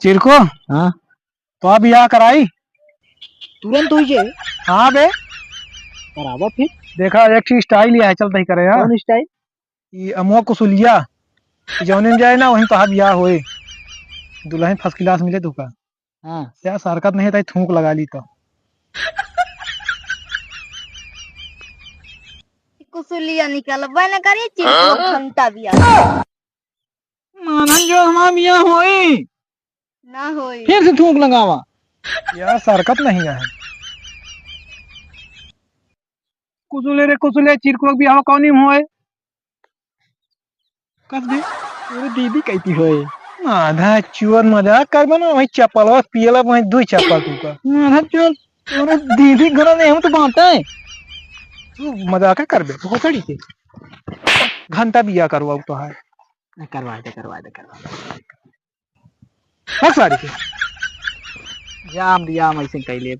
चिरको हाँ तो अब यहाँ कराई। तुरंत हुई जे हाँ बे, बराबर फिर देखा एक चीज स्टाइल ही है, चलता ही करे। हाँ कौन स्टाइल ये अमुआ कुसुलिया जौने में जाए ना वहीं तो बियाह होए, दुल्हन फर्स्ट क्लास मिले तुका। हाँ क्या सरकत नहीं था, थूक लगा ली तो। कुसुलिया निकलबे न करी चिरकुआ घंटा बिया मानन जो हमारा बियाह होई ना होई। फिर से थूक लगावा। यार सरकत नहीं है। कुसुले रे कुसुले चिरको बियाह कौन होए। कस दे तेरी दीदी कैसी होई आधा चुअर मजाक कर बना वही चप्पल पियला वही दो चप्पल तुका। आधा चोर तोरे दीदी घर में हम तो बांटा है तू मजाक कर बे तो खड़ी के घंटा बिया करवाऊ तो है। करवा दे करवा दे करवा दे बस सारी के जाम दिया हम ऐसे कैले